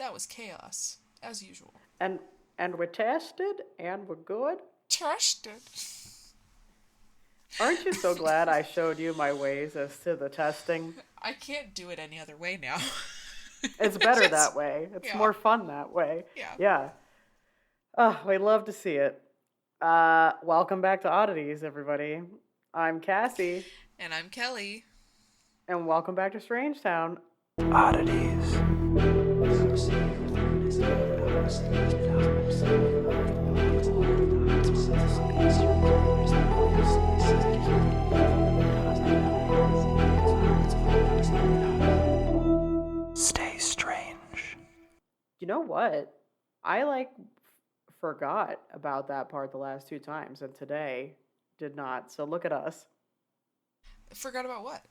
That was chaos, as usual. And we're tested, and we're good. Tested. Aren't you so glad I showed you my ways as to the testing? I can't do it any other way now. It's better that way. It's Yeah. more fun that way. Yeah. Yeah. Oh, we love to see it. Welcome back to Oddities, everybody. I'm Cassie. And I'm Kelly. And welcome back to Strangetown. Oddities. Stay strange. You know what? I forgot about that part the last two times, and today did not. So look at us. Forgot about what?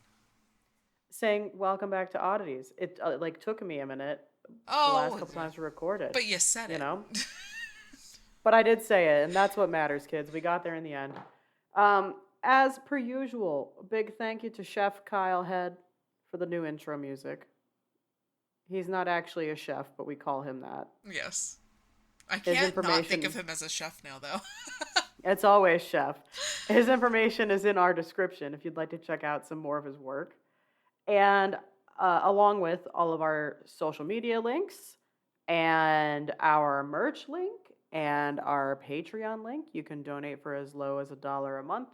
Saying welcome back to Oddities. It took me a minute the last couple times to record it. But you said it. You know? But I did say it, and that's what matters, kids. We got there in the end. As per usual, a big thank you to Chef Kyle Head for the new intro music. He's not actually a chef, but we call him that. Yes. I can't not think of him as a chef now, though. It's always chef. His information is in our description if you'd like to check out some more of his work. And along with all of our social media links and our merch link and our Patreon link, you can donate for as low as $1 a month.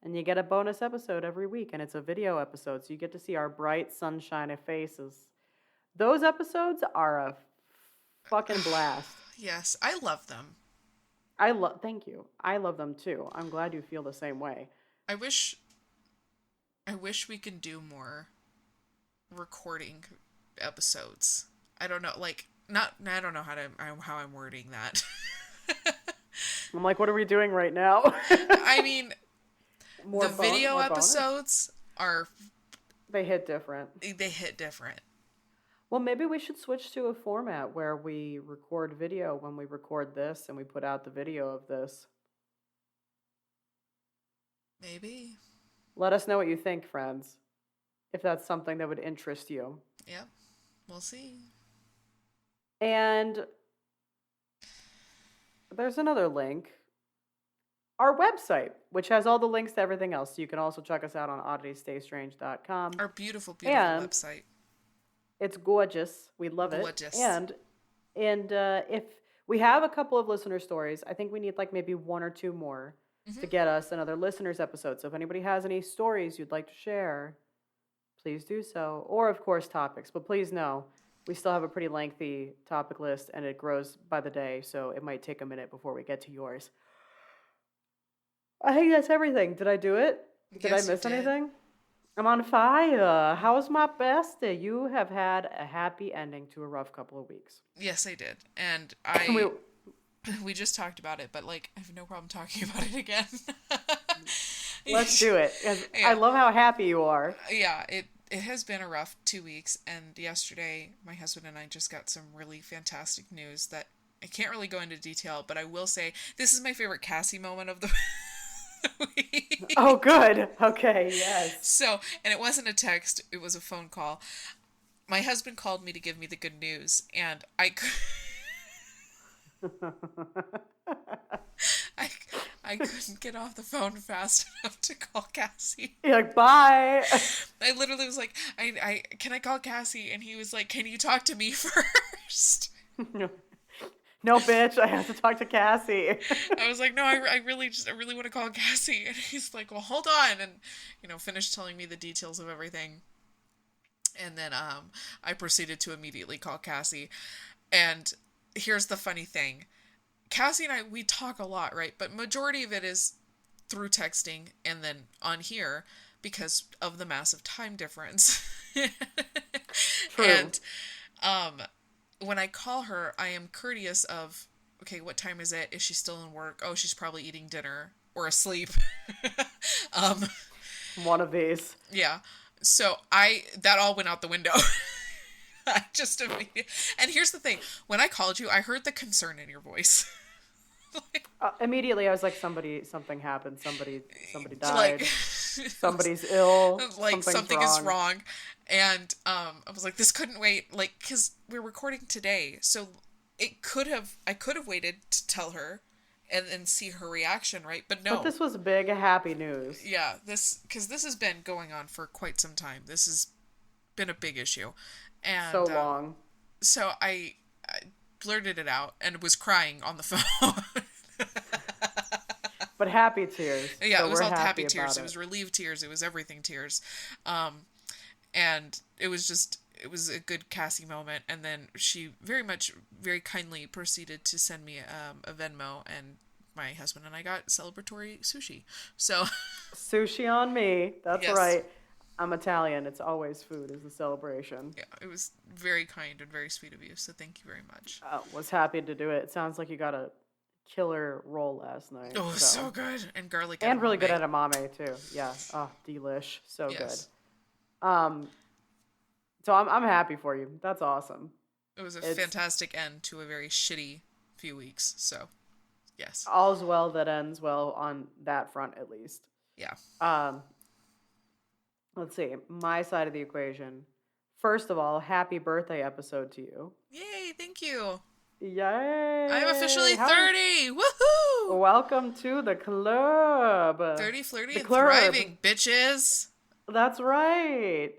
And you get a bonus episode every week. And it's a video episode, so you get to see our bright, sunshiny faces. Those episodes are a fucking blast. Yes, I love them. Thank you. I love them too. I'm glad you feel the same way. I wish we could do more recording episodes. I don't know, I don't know how I'm wording that. I'm like, what are we doing right now? I mean, the video episodes they hit different. They hit different. Well, maybe we should switch to a format where we record video when we record this and we put out the video of this. Maybe. Let us know what you think, friends. If that's something that would interest you. Yep. We'll see. And there's another link. Our website, which has all the links to everything else. You can also check us out on odditiesstaystrange.com. Our beautiful, beautiful website. It's gorgeous. We love it. Gorgeous. And if we have a couple of listener stories, I think we need maybe one or two more to get us another listeners episode. So if anybody has any stories you'd like to share, please do so. Or, of course, topics. But please know, we still have a pretty lengthy topic list, and it grows by the day, so it might take a minute before we get to yours. I think that's everything. Did I do it? Did I miss anything? I'm on fire. How's my bestie? You have had a happy ending to a rough couple of weeks. Yes, I did. And we just talked about it, but I have no problem talking about it again. Let's do it. Yeah. I love how happy you are. Yeah, it has been a rough 2 weeks, and yesterday my husband and I just got some really fantastic news that I can't really go into detail, but I will say this is my favorite Cassie moment of the week. Oh, good. Okay, yes. So, and it wasn't a text, it was a phone call. My husband called me to give me the good news, and I couldn't get off the phone fast enough to call Cassie. You're like, bye. I literally was like, can I call Cassie? And he was like, can you talk to me first? No, bitch, I have to talk to Cassie. I was like, no, I really want to call Cassie. And he's like, well, hold on. And, finished telling me the details of everything. And then I proceeded to immediately call Cassie. And here's the funny thing. Cassie and I, we talk a lot, right? But majority of it is through texting and then on here because of the massive time difference. True. And when I call her, I am courteous of, okay, what time is it? Is she still in work? Oh, she's probably eating dinner or asleep. One of these. Yeah. So that all went out the window. And here's the thing. When I called you, I heard the concern in your voice. Immediately, I was like, something happened. Somebody died. Somebody's ill. Something is wrong. And I was like, this couldn't wait, like, because we're recording today, so I could have waited to tell her and see her reaction, right? But But no. this was big, happy news. Yeah, because this has been going on for quite some time. This has been a big issue. So And long. so I blurted it out and was crying on the phone. But happy tears. Yeah, So it was we're all happy happy tears. about It it. was relieved tears. It was everything tears. And it was just, it was a good Cassie moment. And then she very kindly proceeded to send me a Venmo, and my husband and I got celebratory sushi. So, Sushi on me. That's yes. right. I'm Italian. It's always food is the celebration. Yeah, it was very kind and very sweet of you. So thank you very much. Was happy to do it. It sounds like you got a killer roll last night. Oh, so good. And garlic And really good edamame. edamame too. Yeah. Oh, delish. So Yes. good. So I'm happy for you. That's awesome. It was a It's fantastic end to a very shitty few weeks. So, yes. all's well that ends well on that front at least. Yeah. Um, let's see. My side of the equation. First of all, happy birthday episode to you. Yay, thank you. Yay! I'm officially 30. Woohoo! Welcome to the club. 30, flirty, The and club. thriving, bitches. That's right.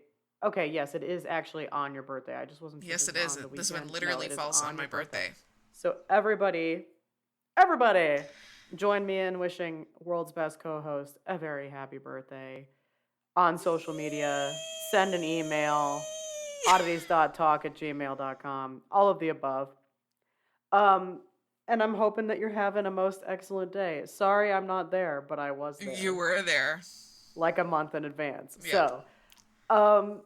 Okay, yes, it is actually on your birthday. I just wasn't sure. Yes, if it was is. on the This one weekend. literally No, it is falls on my your birthday. birthday. So everybody, join me in wishing world's best co-host a very happy birthday on social media. Send an email, oddities.talk@gmail.com, all of the above. And I'm hoping that you're having a most excellent day. Sorry I'm not there, but I was there. You were there. Like a month in advance. Yep. So,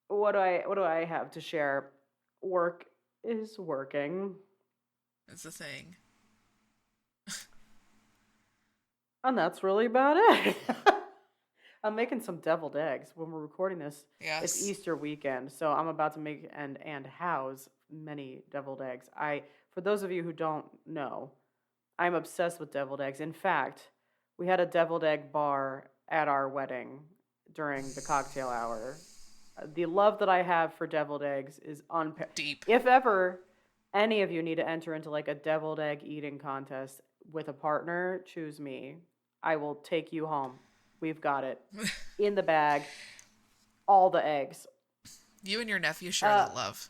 what do I have to share? Work is working. It's a thing. And that's really about it. I'm making some deviled eggs when we're recording this. Yes. It's Easter weekend, so I'm about to make and house many deviled eggs. For those of you who don't know, I'm obsessed with deviled eggs. In fact, we had a deviled egg bar at our wedding during the cocktail hour. The love that I have for deviled eggs is Deep. If ever any of you need to enter into like a deviled egg eating contest with a partner, choose me. I will take you home. We've got it. In the bag. All the eggs. You and your nephew share that love.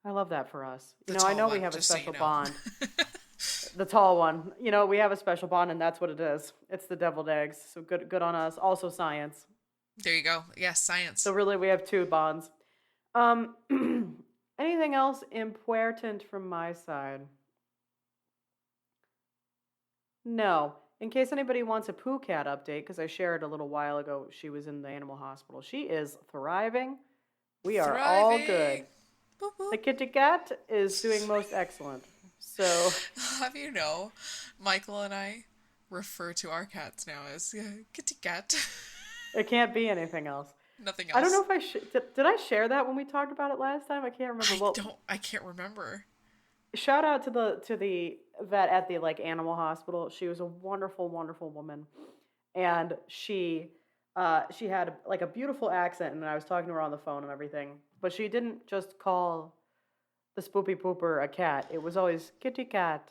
I love that for us. I know we have a special bond. The tall one. We have a special bond, and that's what it is. It's the deviled eggs. So good on us. Also science. There you go. Yes, science. So really, we have two bonds. Anything else important from my side? No. In case anybody wants a Pooh Cat update, because I shared a little while ago, she was in the animal hospital. She is thriving. We are all good. Boop, boop. The kitty cat is doing most excellent. So, Have you know, Michael and I refer to our cats now as kitty cat. it can't be anything else. Nothing else. I don't know if did I share that when we talked about it last time? I can't remember. I can't remember. Shout out to the vet at the animal hospital. She was a wonderful, wonderful woman, and she had a beautiful accent, and I was talking to her on the phone and everything. But she didn't just call the spoopy pooper a cat. It was always kitty cat.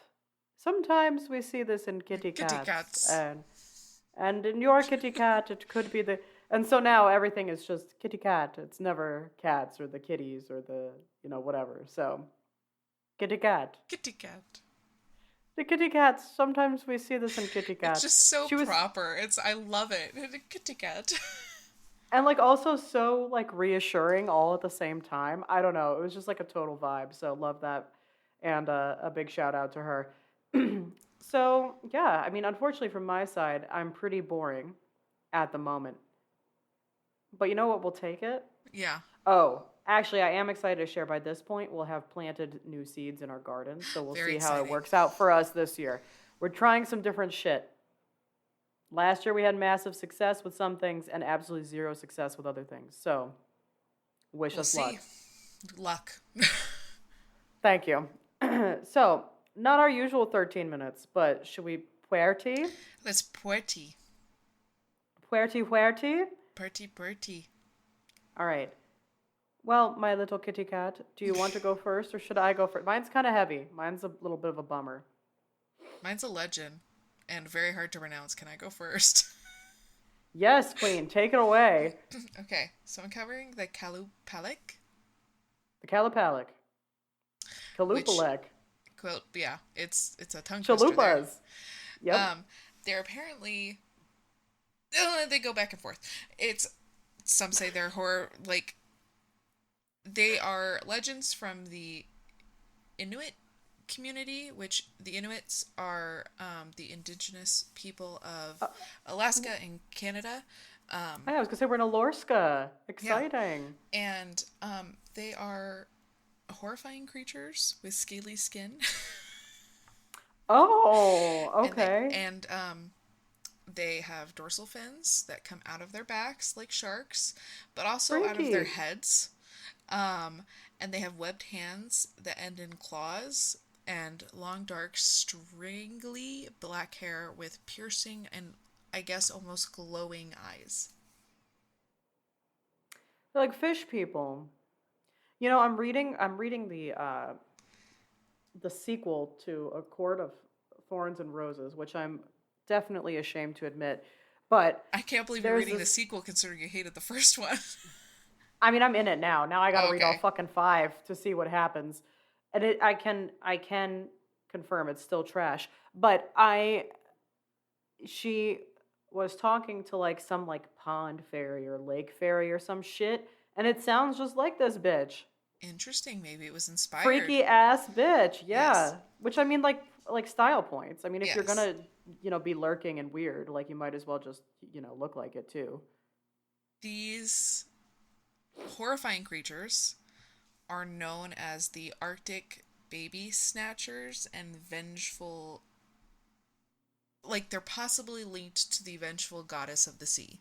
Sometimes we see this in kitty cats. And in your kitty cat, it could be the. And so now everything is just kitty cat. It's never cats or the kitties or the whatever. So. Kitty cat. Kitty cat. The kitty cats. Sometimes we see this in kitty cats. It's just so proper. I love it. Kitty cat. And also so reassuring all at the same time. I don't know. It was just a total vibe. So love that. And a big shout out to her. So yeah, I mean, unfortunately from my side, I'm pretty boring at the moment. But you know what? We'll take it. Yeah. Oh, actually, I am excited to share by this point. We'll have planted new seeds in our garden. So we'll see how it works out for us this year. We're trying some different shit. Last year we had massive success with some things and absolutely zero success with other things. So, wish us luck. Luck. Thank you. So, not our usual 13 minutes, but should we puerty? Let's puerty. Puerty. Party, party. All right. Well, my little kitty cat, do you want to go first or should I go first? Mine's kind of heavy. Mine's a little bit of a bummer. Mine's a legend and very hard to pronounce. Can I go first? Yes, Queen, take it away. Okay, so I'm covering the Qualupalik, The Qualupalik. which, Qualupalik. yeah, it's a tongue twister there. Chalupas. Yep. They're apparently they go back and forth. It's some say they're horror like they are legends from the Inuit community, which the Inuits are the indigenous people of Alaska and Canada. I was gonna say we're in Alorska. Yeah, Exciting. and they are horrifying creatures with scaly skin. Oh, and they okay. and they have dorsal fins that come out of their backs like sharks, but also out of their Freaky. heads. And they have webbed hands that end in claws and long, dark, stringly black hair with piercing and I guess almost glowing eyes. They're like fish people. I'm reading the sequel to A Court of Thorns and Roses, which I'm definitely ashamed to admit. But I can't believe you're there's reading the this sequel considering you hated the first one. I mean, I'm in it now. Now I got to Oh, read all okay. fucking five to see what happens. And I can confirm it's still trash. But I she was talking to like some like pond fairy or lake fairy or some shit, and it sounds just like this bitch. Interesting. Maybe it was inspired. Freaky ass bitch. Yes. Yeah. Which I mean like style points. I mean if you're Yes. going to, be lurking and weird, like you might as well just, look like it too. These horrifying creatures are known as the Arctic baby snatchers and vengeful. Like, they're possibly linked to the vengeful goddess of the sea.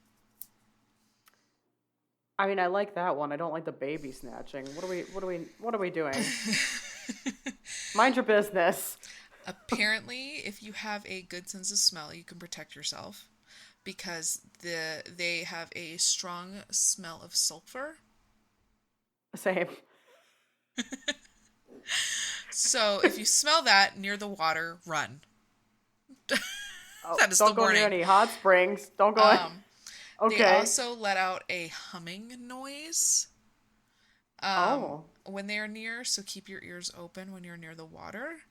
I mean, I like that one. I don't like the baby snatching. What are we doing? Mind your business. Apparently, if you have a good sense of smell, you can protect yourself because they have a strong smell of sulfur. Same. So if you smell that near the water, run. Oh, That is the don't go near warning. any hot springs. Don't go in. Um, they Okay. also let out a humming noise Oh. when they are near, so keep your ears open when you're near the water.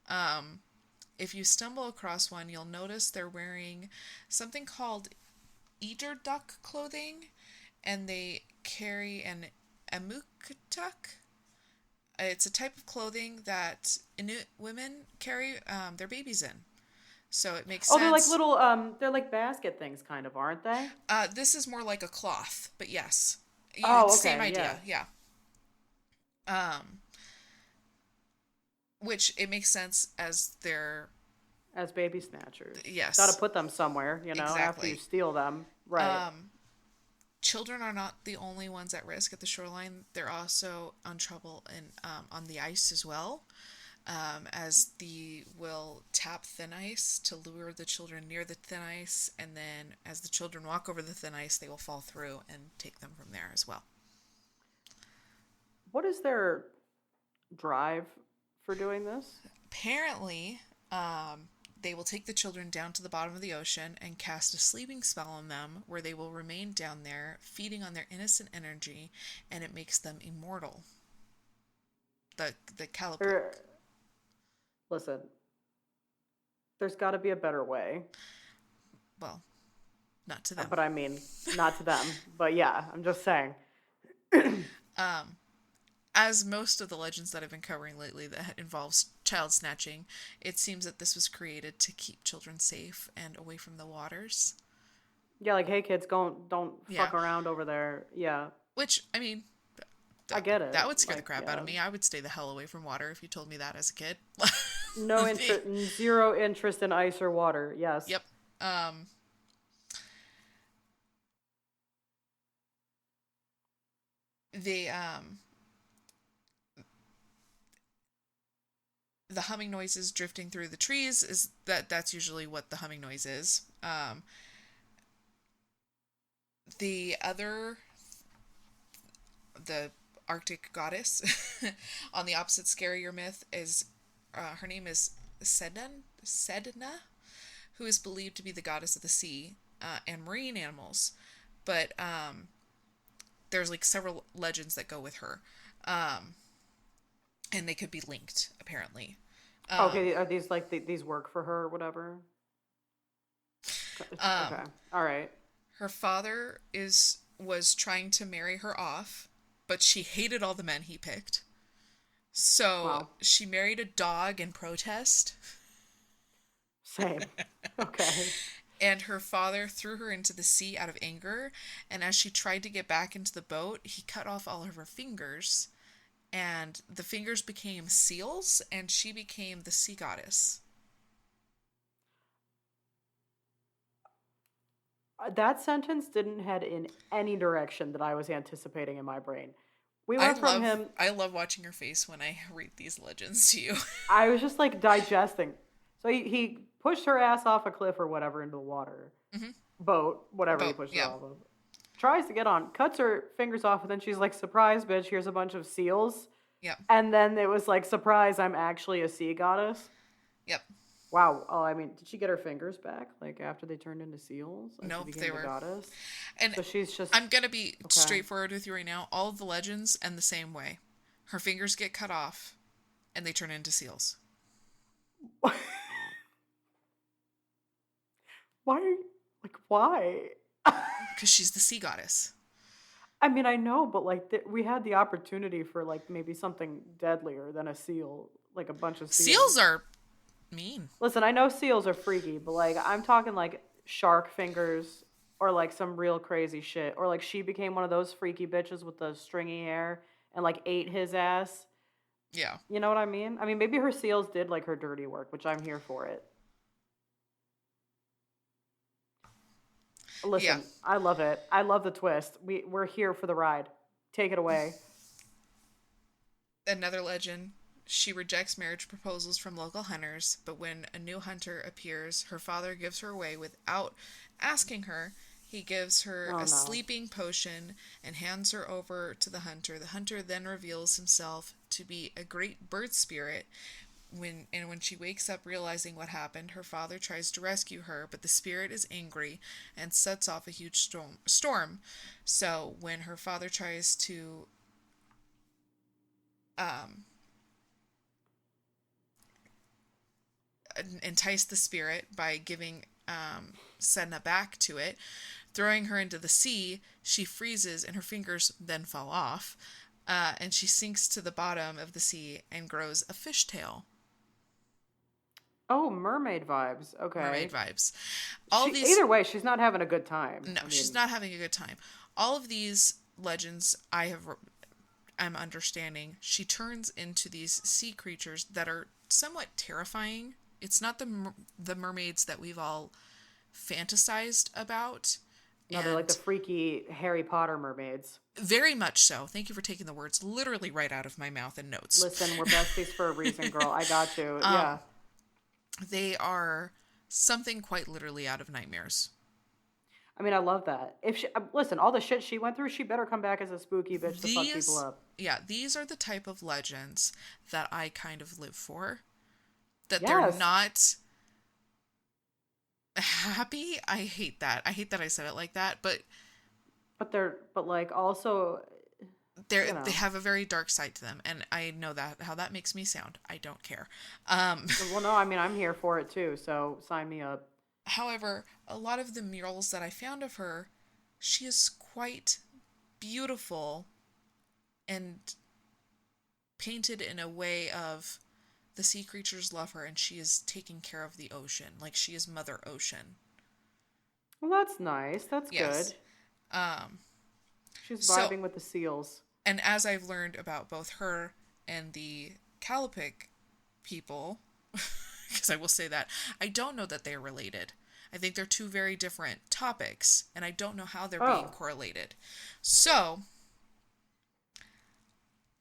Um, if you stumble across one, you'll notice they're wearing something called eater duck clothing, and they carry an amuktuk. It's a type of clothing that Inuit women carry their babies in. So it makes Oh, they're like sense. little they're like basket things kind of, aren't they? This is more like a cloth, but yes, Oh, same okay. Yeah. idea. Yeah. Um, which it makes sense as they're As baby snatchers. Got to yes, put them somewhere, after you exactly. steal them. Right. Children are not the only ones at risk at the shoreline. They're also on trouble in on the ice as well, as the will tap thin ice to lure the children near the thin ice, and then as the children walk over the thin ice, they will fall through and take them from there as well. What is their drive for doing this? Apparently, they will take the children down to the bottom of the ocean and cast a sleeping spell on them, where they will remain down there, feeding on their innocent energy, and it makes them immortal. The Caliph. Or listen, there's got to be a better way. Well, not to them. But I mean, not to them. But yeah, I'm just saying. Um, as most of the legends that I've been covering lately that involves child snatching, it seems that this was created to keep children safe and away from the waters. Yeah, like, hey kids, don't Yeah. fuck around over there. Yeah, Which, I mean, I get it. that would scare the Like, crap out of yeah, me. I would stay the hell away from water if you told me that as a kid. no The- interest, zero interest in ice or water. Yes. yep. Um, the um, the humming noises drifting through the trees is, that's usually what the humming noise is. Um, The other, the Arctic goddess on the opposite scarier myth is, her name is Sedna, who is believed to be the goddess of the sea and marine animals. But there's like several legends that go with her. And they could be linked, apparently. Okay, are these like these work for her or whatever? Okay, Um, all right. Her father was trying to marry her off, but she hated all the men he picked. So Wow, she married a dog in protest, same. Okay. and her father threw her into the sea out of anger. And as she tried to get back into the boat, he cut off all of her fingers, and the fingers became seals, and she became the sea goddess. That sentence didn't head in any direction that I was anticipating in my brain. We I went from love him, I love watching your face when I read these legends to you. I was just like digesting. So he pushed her ass off a cliff or whatever into the water. Hmm. Boat, whatever he Boat, pushed her yeah, off of. Tries to get on, cuts her fingers off, and then she's like, surprise, bitch, here's a bunch of seals. yep, And then it was like, surprise, I'm actually a sea goddess. yep. Wow. Oh, I mean, did she get her fingers back? Like after they turned into seals and she Nope, became they the were. goddess? And So she's just I'm gonna be okay. straightforward with you right now. All of the legends end the same way. Her fingers get cut off, and they turn into seals. Why? Like, why? Because she's the sea goddess. I mean, I know, but like, we had the opportunity for like maybe something deadlier than a seal, like a bunch of Seals seals. are mean. Listen, I know seals are freaky, but like, I'm talking like shark fingers or like some real crazy shit. Or like, she became one of those freaky bitches with the stringy hair and like ate his ass. Yeah. You know what I mean? I mean, maybe her seals did like her dirty work, which I'm here for it. Yeah. Listen, I love it. I love the twist. We're here for the ride. Take it away. Another legend. She rejects marriage proposals from local hunters, but when a new hunter appears, her father gives her away without asking her. He gives her Oh a no. sleeping potion and hands her over to the hunter. The hunter then reveals himself to be a great bird spirit. When she wakes up realizing what happened, her father tries to rescue her, but the spirit is angry and sets off a huge storm. So when her father tries to um, entice the spirit by giving Sedna back to it, throwing her into the sea, she freezes and her fingers then fall off, and she sinks to the bottom of the sea and grows a fishtail. Oh, mermaid vibes. Mermaid Okay. vibes. All She these, either way, she's not having a good time. no, I she's mean, not having a good time. All of these legends I'm understanding, she turns into these sea creatures that are somewhat terrifying. It's not the mermaids that we've all fantasized about, no, they're like the and freaky Harry Potter mermaids. very much so. Thank you for taking the words literally right out of my mouth and notes. Listen, we're besties for a reason, girl. I got you. Yeah. They are something quite literally out of nightmares. I mean, I love that. If she listen, all the shit she went through, she better come back as a spooky bitch to fuck people These, up. yeah, these are the type of legends that I kind of live for. That they're Yes, not happy. I hate that. I hate that I said it like that, but but like also, you they know. have a very dark side to them, and I know that how that makes me sound. I don't care. Well, no, I mean, I'm here for it too. So sign me up. However, a lot of the murals that I found of her, she is quite beautiful and painted in a way of the sea creatures love her and she is taking care of the ocean. Like she is Mother Ocean. Well, that's nice. That's Yes. good. Um, She's so, vibing with the seals. and as I've learned about both her and the Qualupalik people, because I will say that, I don't know that they're related. I think they're two very different topics, and I don't know how they're being Oh, correlated. So,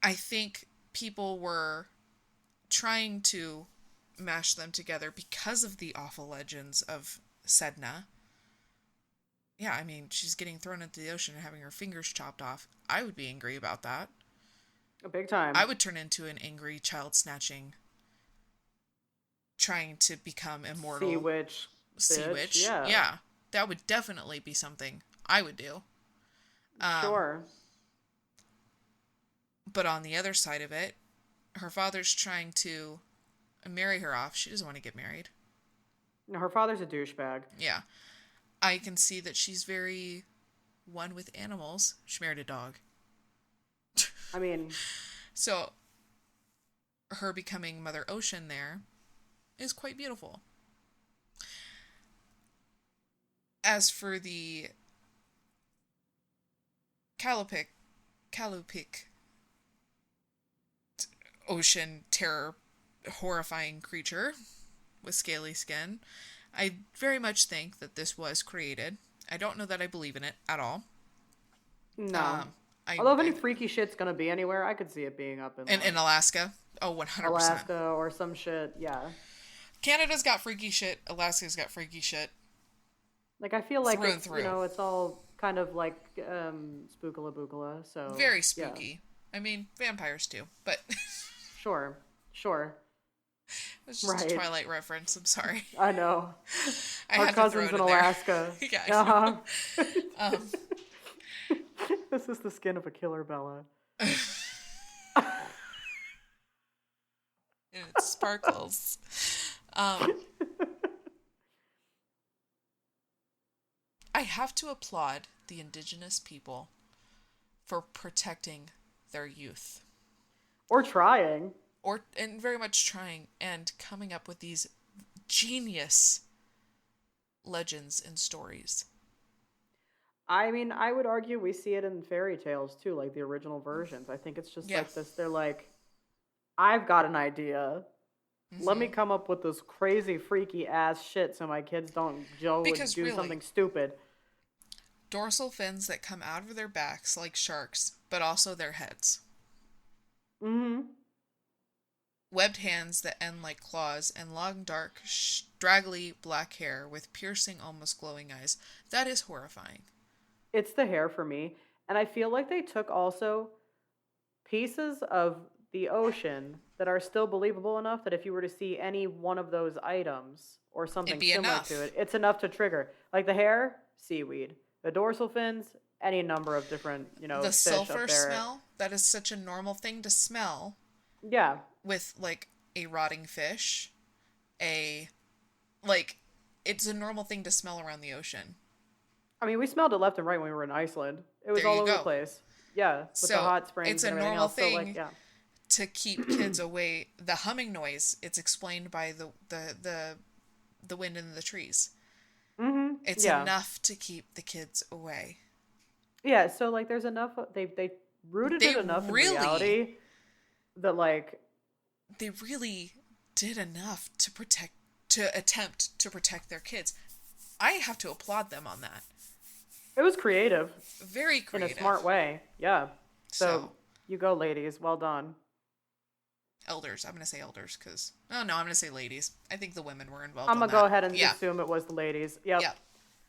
I think people were trying to mash them together because of the awful legends of Sedna. Yeah, I mean, she's getting thrown into the ocean and having her fingers chopped off. I would be angry about that. A big time. I would turn into an angry child snatching, trying to become Sea immortal witch, sea bitch. witch. Yeah, Yeah, that would definitely be something I would do. Um, sure. but on the other side of it, her father's trying to marry her off. She doesn't want to get married. No, her father's a douchebag. Yeah. I can see that she's very one with animals. She married a dog. I mean, So her becoming Mother Ocean there is quite beautiful. As for the Qualupalik ocean terror horrifying creature with scaly skin, I very much think that this was created. I don't know that I believe in it at all. no. I, Although if any I freaky shit's gonna be anywhere, I could see it being up in in like Alaska, oh 100%. Alaska or some shit. Yeah. Canada's got freaky shit. Alaska's got freaky shit Like I feel like through and it's through. it's all kind of like spookala bookala. So Very yeah, spooky. I mean, vampires too, but sure, sure, it's just a right. Twilight reference. I'm sorry. I know. I Our had to throw cousins it in in there. Alaska. Yeah. Uh-huh. Um, This is the skin of a killer Bella. and it sparkles. Um, I have to applaud the indigenous people for protecting their youth, Or trying. and very much trying and coming up with these genius legends and stories. I mean, I would argue we see it in fairy tales too, like the original versions. I think it's just Yeah. like this. They're like, I've got an idea. Let me Hmm. come up with this crazy, freaky ass shit so my kids don't go and Because do really, something stupid. dorsal fins that come out of their backs like sharks, but also their heads. Mm-hmm. Webbed hands that end like claws, and long, dark, straggly black hair with piercing, almost glowing eyes. That is horrifying. It's the hair for me. And I feel like they took also pieces of the ocean that are still believable enough that if you were to see any one of those items or It'd something be similar enough. to it, it's enough to trigger. Like the hair, seaweed. The dorsal fins, any number of different, The fish up sulfur there. smell, that is such a normal thing to smell Yeah. with like a rotting fish. A, like, it's a normal thing to smell around the ocean. I mean, we smelled it left and right when we were in Iceland. It was There all you over the go. place. Yeah, with the So hot it's springs a and everything normal else. So, like, thing yeah. to keep kids away. The humming noise, it's explained by the wind in the trees. Mm-hmm. It's Yeah. enough to keep the kids away. Yeah, so, like, there's enough, they rooted They it enough in really, reality that, like, they really did enough to attempt to protect their kids. I have to applaud them on that. it was creative Very in a creative. smart way. Yeah. So, So, you go, ladies. Well done. elders. I'm going to say elders because, oh no, I'm going to say ladies. I think the women were involved I'm on gonna that. go ahead and Yeah. assume it was the ladies. Yep. Yeah.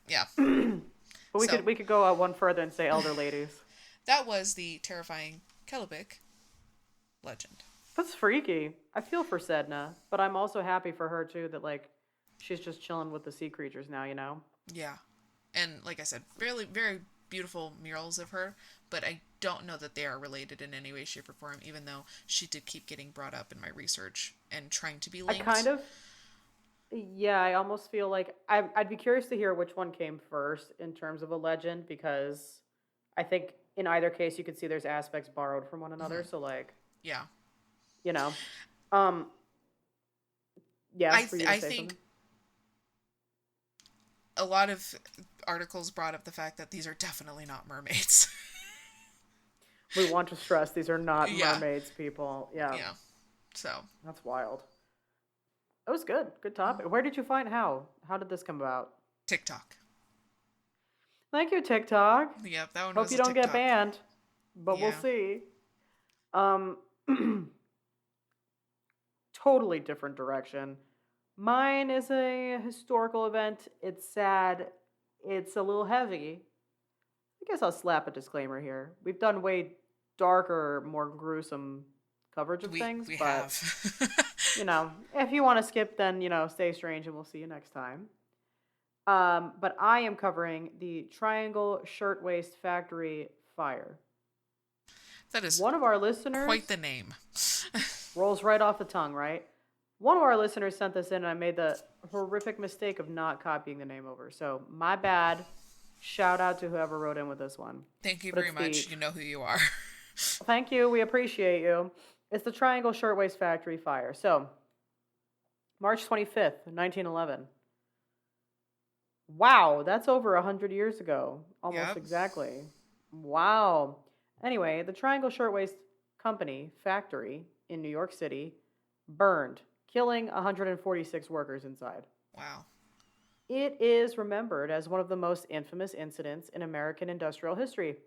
Yeah. But we So- could go one further and say elder ladies. That was the terrifying Qualupalik legend. That's freaky. I feel for Sedna, but I'm also happy for her too that like she's just chilling with the sea creatures now, Yeah. And like I said, very, very beautiful murals of her, but I don't know that they are related in any way, shape, or form, even though she did keep getting brought up in my research and trying to be I linked. kind of yeah, I almost feel like I'd be curious to hear which one came first in terms of a legend because I think in either case you could see there's aspects borrowed from one another. So like, Yeah. you know. Um yeah, I for you to say think something. a lot of articles brought up the fact that these are definitely not mermaids. We want to stress these are not Yeah. mermaids, people. Yeah. Yeah. So, That's wild. That was good. Good topic. Where did you find how did this come about? TikTok. Thank you, TikTok. Yep, that one Hope was you a don't get TikTok. banned, but we'll Yeah. see. Um, totally different direction. Mine is a historical event. It's sad. it's a little heavy. I guess I'll slap a disclaimer here. We've done way darker, more gruesome coverage of things, We but have. if you want to skip, then stay strange, and we'll see you next time. But I am covering the Triangle Shirtwaist Factory Fire. That is One of our listeners quite the name. rolls right off the tongue, right? One of our listeners sent this in, and I made the horrific mistake of not copying the name over. So my bad. Shout out to whoever wrote in with this one. Thank you very much. You know who you are. Thank you. We appreciate you. It's the Triangle Shirtwaist Factory Fire. So, March 25th, 1911. Wow, that's over 100 years ago. Almost exactly. Wow. Anyway, the Triangle Shirtwaist Company factory in New York City burned, killing 146 workers inside. Wow. It is remembered as one of the most infamous incidents in American industrial history,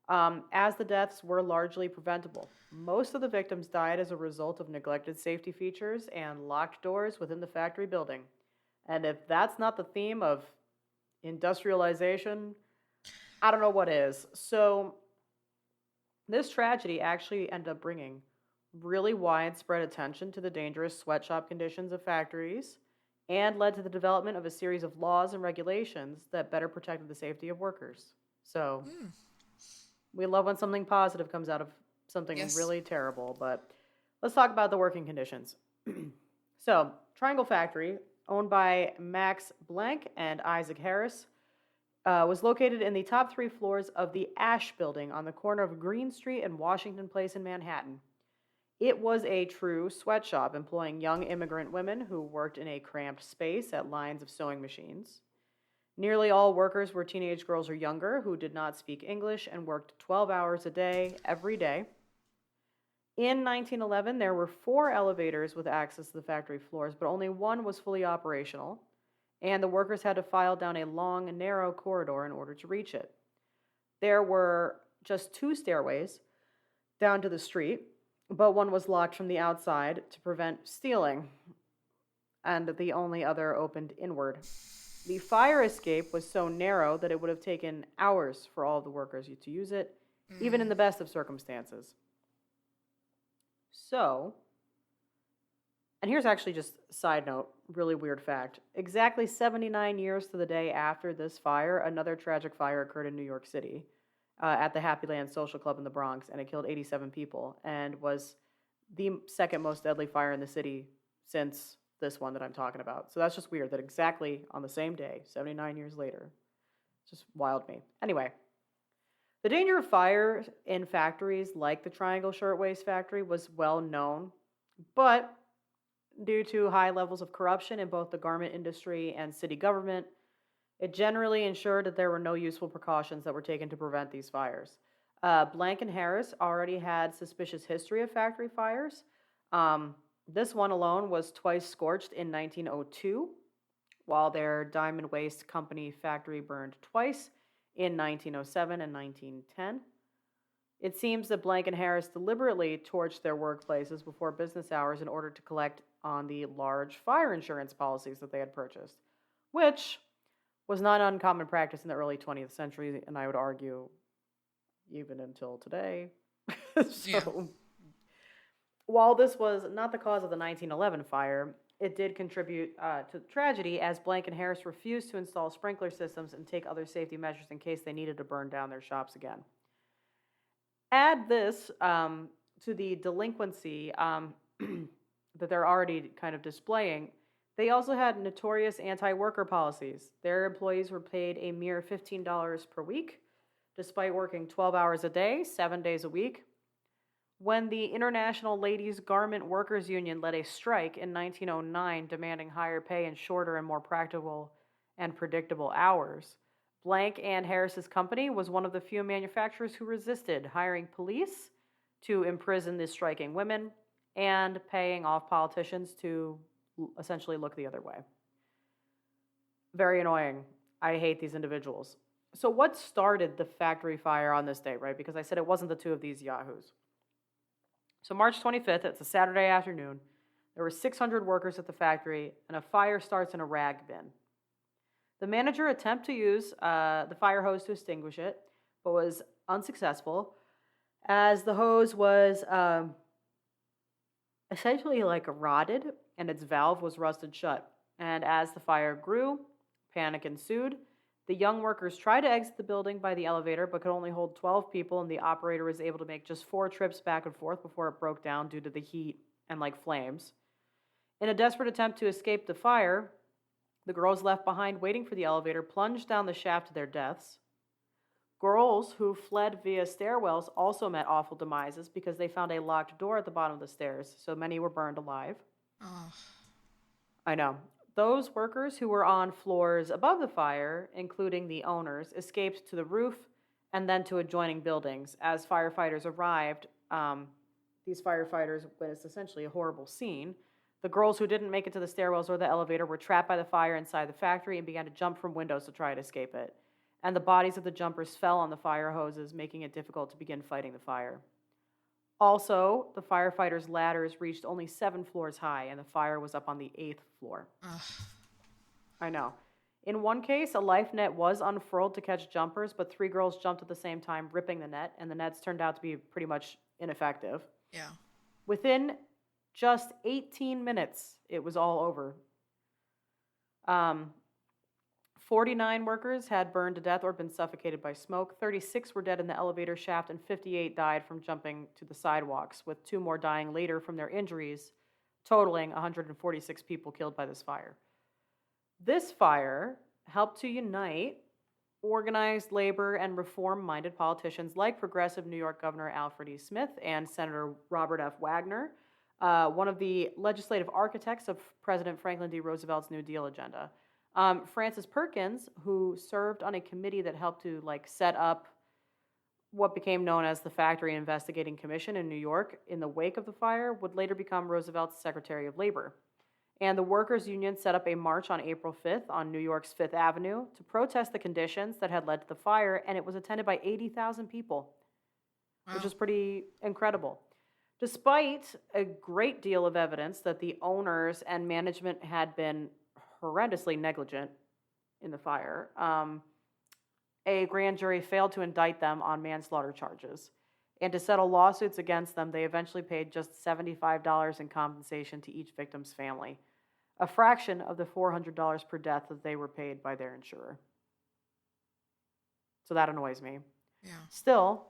as the deaths were largely preventable. Most of the victims died as a result of neglected safety features and locked doors within the factory building. And if that's not the theme of industrialization, I don't know what is. So, this tragedy actually ended up bringing really widespread attention to the dangerous sweatshop conditions of factories and led to the development of a series of laws and regulations that better protected the safety of workers. So, we love when something positive comes out of something really terrible, but let's talk about the working conditions. So, Triangle Factory, owned by Max Blank and Isaac Harris, was located in the top 3 floors of the Ash Building on the corner of Green Street and Washington Place in Manhattan. It was a true sweatshop employing young immigrant women who worked in a cramped space at lines of sewing machines. Nearly all workers were teenage girls or younger who did not speak English and worked 12 hours a day, every day. In 1911, there were 4 elevators with access to the factory floors, but only one was fully operational, and the workers had to file down a long, narrow corridor in order to reach it. There were just 2 stairways down to the street, but one was locked from the outside to prevent stealing, and the only other opened inward. The fire escape was so narrow that it would have taken hours for all of the workers to use it, even in the best of circumstances. So, and here's actually just a side note, really weird fact. Exactly 79 years to the day after this fire, another tragic fire occurred in New York City at the Happy Land Social Club in the Bronx, and it killed 87 people and was the second most deadly fire in the city since this one that I'm talking about. So that's just weird that exactly on the same day, 79 years later, just wild me. Anyway, the danger of fire in factories like the Triangle Shirtwaist Factory was well known, but due to high levels of corruption in both the garment industry and city government, it generally ensured that there were no useful precautions that were taken to prevent these fires. Blank and Harris already had suspicious history of factory fires. This one alone was twice scorched in 1902, while their Diamond Waste Company factory burned twice in 1907 and 1910. It seems that Blank and Harris deliberately torched their workplaces before business hours in order to collect on the large fire insurance policies that they had purchased, which was not uncommon practice in the early 20th century, and I would argue even until today. While this was not the cause of the 1911 fire, it did contribute to the tragedy as Blank and Harris refused to install sprinkler systems and take other safety measures in case they needed to burn down their shops again. Add this to the delinquency that they're already kind of displaying. They also had notorious anti-worker policies. Their employees were paid a mere $15 per week, despite working 12 hours a day, 7 days a week. When the International Ladies Garment Workers Union led a strike in 1909 demanding higher pay and shorter and more practical and predictable hours, Blank and Harris's company was one of the few manufacturers who resisted hiring police to imprison the striking women and paying off politicians to essentially look the other way. Very annoying. I hate these individuals. So what started the factory fire on this day, right? Because I said it wasn't the 2 of these yahoos. So March 25th, it's a Saturday afternoon. There were 600 workers at the factory, and a fire starts in a rag bin. The manager attempted to use the fire hose to extinguish it, but was unsuccessful, as the hose was essentially like rotted and its valve was rusted shut. And as the fire grew, panic ensued. The young workers tried to exit the building by the elevator, but could only hold 12 people, and the operator was able to make just 4 trips back and forth before it broke down due to the heat and like flames. In a desperate attempt to escape the fire, the girls left behind waiting for the elevator plunged down the shaft to their deaths. Girls who fled via stairwells also met awful demises because they found a locked door at the bottom of the stairs, so many were burned alive. Oh. I know. Those workers who were on floors above the fire, including the owners, escaped to the roof and then to adjoining buildings. As firefighters arrived, these firefighters witnessed essentially a horrible scene. The girls who didn't make it to the stairwells or the elevator were trapped by the fire inside the factory and began to jump from windows to try to escape it. And the bodies of the jumpers fell on the fire hoses, making it difficult to begin fighting the fire. Also, the firefighters' ladders reached only 7 floors high, and the fire was up on the 8th floor. Ugh. I know. In one case, a life net was unfurled to catch jumpers, but 3 girls jumped at the same time, ripping the net, and the nets turned out to be pretty much ineffective. Yeah. Within just 18 minutes, it was all over. 49 workers had burned to death or been suffocated by smoke. 36 were dead in the elevator shaft, and 58 died from jumping to the sidewalks, with 2 more dying later from their injuries, totaling 146 people killed by this fire. This fire helped to unite organized labor and reform-minded politicians like progressive New York Governor Alfred E. Smith and Senator Robert F. Wagner, one of the legislative architects of President Franklin D. Roosevelt's New Deal agenda. Francis Perkins, who served on a committee that helped to set up what became known as the Factory Investigating Commission in New York in the wake of the fire, would later become Roosevelt's Secretary of Labor. And the workers' union set up a march on April 5th on New York's Fifth Avenue to protest the conditions that had led to the fire, and it was attended by 80,000 people, which is pretty incredible. Despite a great deal of evidence that the owners and management had been horrendously negligent in the fire, a grand jury failed to indict them on manslaughter charges. And to settle lawsuits against them, they eventually paid just $75 in compensation to each victim's family, a fraction of the $400 per death that they were paid by their insurer. So that annoys me. Yeah. Still,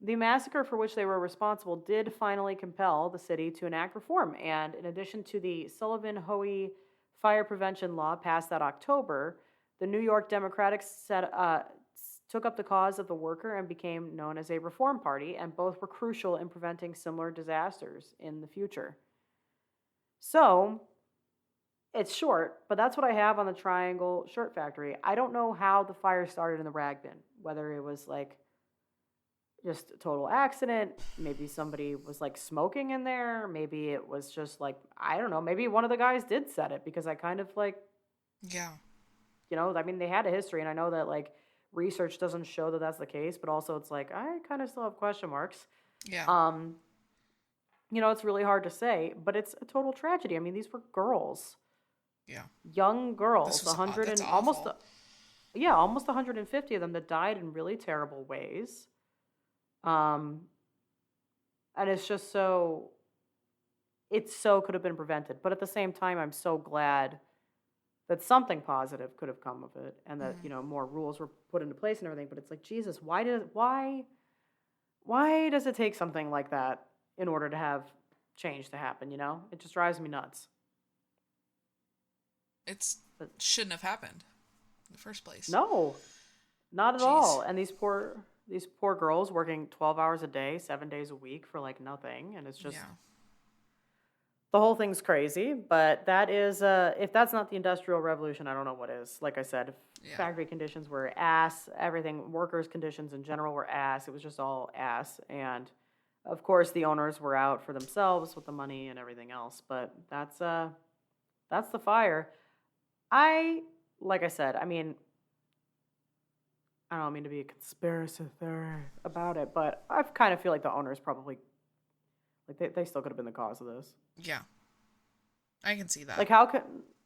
the massacre for which they were responsible did finally compel the city to enact reform. And in addition to the Sullivan-Hoey fire prevention law passed that October, the New York Democrats took up the cause of the worker and became known as a reform party, and both were crucial in preventing similar disasters in the future. So, it's short, but that's what I have on the Triangle Shirt Factory. I don't know how the fire started in the rag bin, whether it was just a total accident, maybe somebody was smoking in there, maybe it was just I don't know, maybe one of the guys did set it, because I kind of yeah. I mean, they had a history, and I know that research doesn't show that that's the case, but also it's I kind of still have question marks. Yeah. It's really hard to say, but it's a total tragedy. I mean, these were girls. Yeah. Young girls, That's 100 and almost 150 of them that died in really terrible ways. And it's just it could have been prevented. But at the same time, I'm so glad that something positive could have come of it, and that more rules were put into place and everything. But it's Jesus, why does it take something like that in order to have change to happen? It just drives me nuts. It shouldn't have happened in the first place. No, not at all. And these poor girls working 12 hours a day, 7 days a week for nothing, and it's just. Yeah. The whole thing's crazy, but that is, if that's not the Industrial Revolution, I don't know what is. Like I said, factory conditions were ass, everything, workers' conditions in general were ass. It was just all ass. And, of course, the owners were out for themselves with the money and everything else. But that's the fire. Like I said, I mean, I don't mean to be a conspiracy theorist about it, but I kind of feel like the owners probably, they still could have been the cause of this. Yeah, I can see that.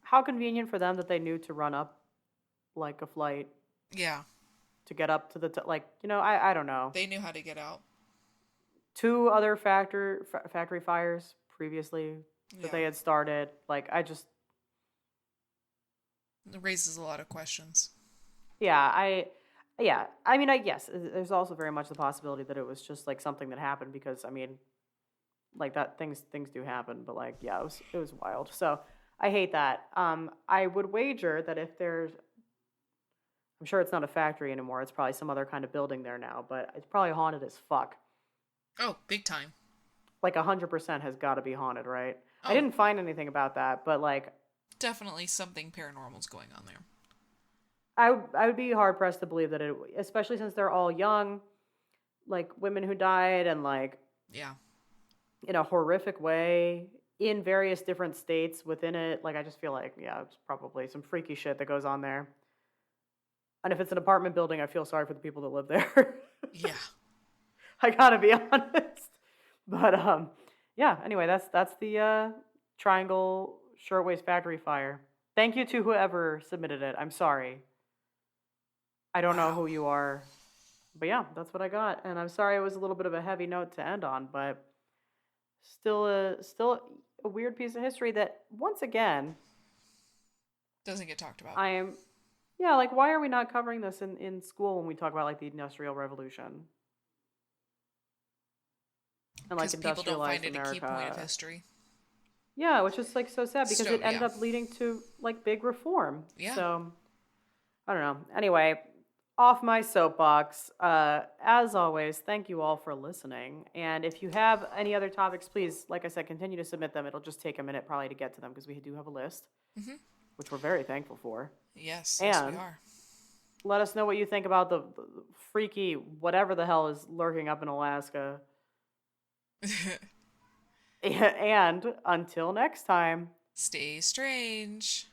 How convenient for them that they knew to run up like a flight Yeah. to get up to the like, I don't know. They knew how to get out. 2 other factory fires previously that Yeah. they had started. Like, It raises a lot of questions. yeah, yeah. I mean, I guess there's also very much the possibility that it was just like something that happened because I mean, like that things do happen, but like yeah, it was wild. So I hate that. I would wager that if there's, I'm sure it's not a factory anymore. It's probably some other kind of building there now, but it's probably haunted as fuck. Oh, big time. Like 100% has got to be haunted, right? I Oh, didn't find anything about that, but like definitely something paranormal's going on there. I would be hard pressed to believe that it, especially since they're all young, like women who died and like Yeah. in a horrific way in various different states within it. Like I just feel like yeah, it's probably some freaky shit that goes on there. And if it's an apartment building, I feel sorry for the people that live there. Yeah. I gotta be honest. But yeah. Anyway, that's the Triangle Shirtwaist Factory Fire. Thank you to whoever submitted it. I'm sorry. I don't know Wow. who you are, but yeah, that's what I got. And I'm sorry it was a little bit of a heavy note to end on, but still a weird piece of history that once again Doesn't get talked about. I am. Yeah, like why are we not covering this in school when we talk about like the Industrial Revolution and like Because people don't find industrialized it a key point of America? history. Yeah, which is like so sad because it ended Yeah. up leading to like big reform. Yeah. So I don't know. Anyway, off my soapbox. As always, thank you all for listening. And if you have any other topics, please, like I said, continue to submit them. It'll just take a minute probably to get to them because we do have a list, which we're very thankful for. Yes, yes, we And are. let us know what you think about the freaky whatever the hell is lurking up in Alaska. And until next time. Stay strange.